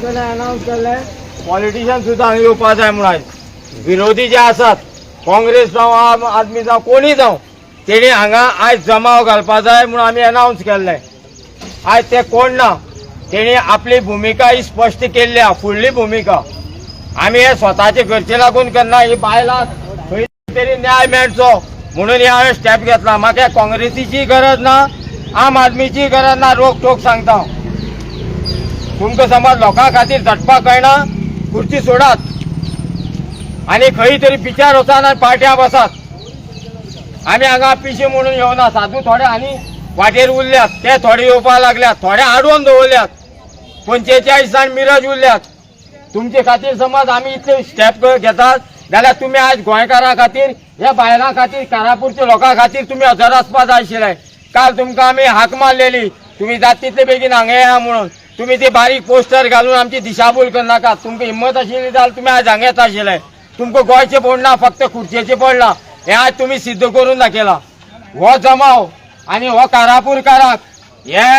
announce केले politician सुद्धा हांगा येवपा जाय म्हणून आयज विरोधी जे आसात काँग्रेस जावं आम आदमी जावं कोणी जावं तेणी हांगा आयज जमाव घालपा जाय म्हणून आमी अनाउन्स केल्ले आयज ते कोण ना तेणी आपली भुमिका ही स्पश्ट केल्ली आहा फुडली भुमिका आमी हे स्वताचे घरचे लागून करना ही बायलां खंय तरी न्याय मेळचो म्हणून हांवें स्टेप घेतला म्हाका काँग्रेसीची गरज ना आम आदमीची गरज ना रोख टोक सांगता तुमकां समज लोकां खातीर झटपाक कळना खुर्ची सोडात आनी खंय तरी पिचार वचात आनी पार्ट्या बसात आमी हांगा पिशे म्हणून येवना साधू थोडे आनी वाटेर उरल्यात ते थोडे येवपाक लागल्यात थोडे आडोवन दवरल्यात 45 जाण मिरज उरल्यात तुमचे खातीर समज आमी इतले स्टेप घेतात जाल्यार तुमी आज गोंयकारां खातीर ह्या बायलां खातीर कारापूरच्या लोकां खातीर तुमी हजर आसपा जाय आशिल्ले काल तुमकां आमी हाक मारलेली तुमी जाता तितले बेगीन हांगा येया म्हणून तुमी ती बारीक पोस्टर घालून आमची दिशाभूल करनाकात तुमकां हिम्मत आशिल्ली जाल्यार तुमी आज हांगा येता आशिल्ले तुमकां गोंयचें पडना फक्त खुर्चेचें पडला हें आज तुमी सिद्ध करून दाखयला हो जमाव आनी हो कारापूरकाराक हे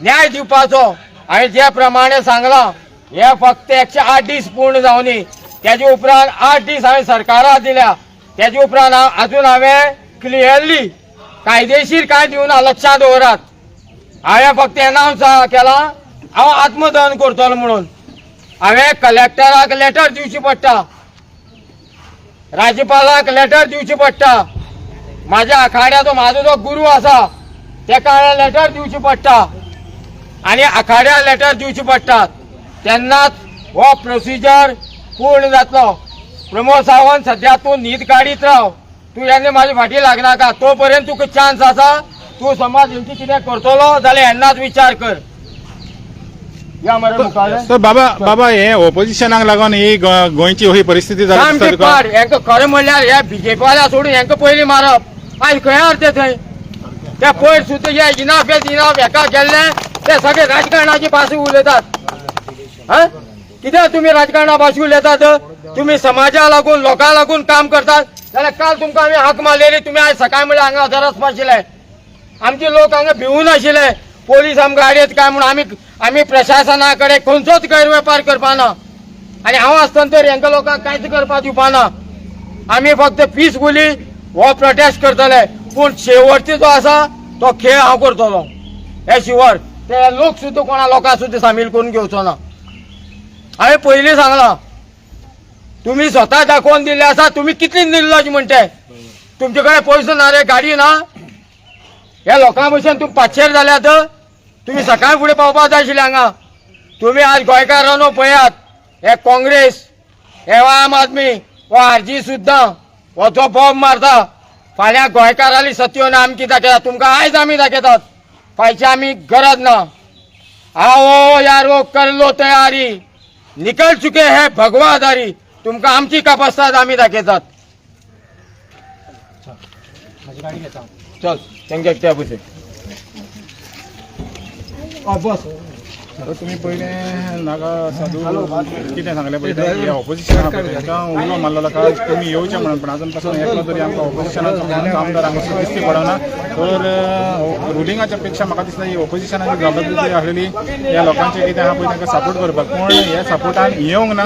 न्याय दिवपाचो हांवें जे प्रमाणे सांगलां हे फक्त 108 दीस पूर्ण जावनी तेजे उपरांत 8 दीस हांवें सरकाराक दिल्या तेजे उपरांत अजून हांवें क्लियरली कायदेशीर कांय दिवना लक्षांत दवरात हांवें फक्त एनाउन्स केला हांव आत्मदहन करतलो म्हणून हांवें कलेक्टराक लेटर दिवची पडटा राज्यपालाक लेटर दिवची पडटा म्हाज्या आखाड्याचो म्हाजो जो गुरू आसा तेका हांवें लेटर दिवची पडटा आनी आखाड्याक लेटर दिवची पडटात तेन्नाच हो प्रोसिजर पूर्ण जातलो प्रमोद सावंत सध्या तूं न्हीद काडीत राव तूं येन्ना म्हाजे फाटी लागनाका तो पर्यंत तुका चान्स आसा तूं समज हेंची कितें करतलो जाल्यार येन्नाच विचार कर या मरे मुखार सर बाबा हे ऑपोजिशनाक लागून ही गोंयची ही परिस्थिती जाली हेंका खरें म्हणल्यार हे बीजेपी वाल्या सोडून हेंका पयलीं मारप आयज खंय अर्थ थंय ते पयर सुद्दां हे इनाफ हेका गेल्ले ते सगळे राजकारणाची भाशा उलयतात कित्याक तुमी राजकारणा भाशा उलयतात तुमी समाजा लागून लोकां लागून काम करतात जाल्यार काल तुमकां आमी हाक मारलेली तुमी आयज सकाळी म्हणल्यार हांगा हजर आसपा आशिल्ले आमचे लोक हांगा भिवून आशिल्ले पोलीस आमकां गाडयेत काय म्हणून आमी प्रशासना कडेन खंयचोच गैरवेपार करपाना आनी हांव आसतना तर हेंका लोकांक कांयच करपाक दिवपाना आमी फक्त पीसफुली हो प्रोटेस्ट करतले पूण शेवटचो जो आसा तो खेळ हांव करतलो हे शिवर ते लोक सुद्दां कोणा लोकां सुद्दां सामील करून घेवचो ना हांवें पयलीं सांगलां तुमी स्वता दाखोवन दिल्ले आसा तुमी कितली निर्लज म्हणटे तुमचे कडेन पयसो ना रे गाडी ना ह्या लोकां भशेन तुमी पाचशेर जाल्यात तुमी सकाळी फुडें पावपाक जाय आशिल्ले हांगा तुमी आज गोंयकारांनो पळयात हे काँग्रेस हे आम आदमी हो आरजी सुद्दां हो जो बॉम्ब मारता फाल्यां गोंयकाराली सत्यो ना आमी कितें दाखयतात तुमकां आयज आमी दाखयतात फायची आमी गरज ना आओ यारो कर लो तयारी निकल चुके है भगवादारी तुमकां आमची कापासतात आमी दाखयतात चल तेंगे एकट्या बसय बस तुम्ही पहिले नागा साधू कितें सांगले पळय ऑपोजिशनाक तांकां उलो मारलेलो का तुमी येवचे म्हणून पण आजून पासून एकलो तरी आमकां ऑपोजिशनाचो आमदार हांगा दिश्टी पडना तर रुलिंगाच्या पेक्षा म्हाका दिसता ही ऑपोजिशनाची जबाबदारी आसलेली ह्या लोकांचे कितें आहा पळय तांकां सपोर्ट करपाक पूण हे सपोर्टान येवंक ना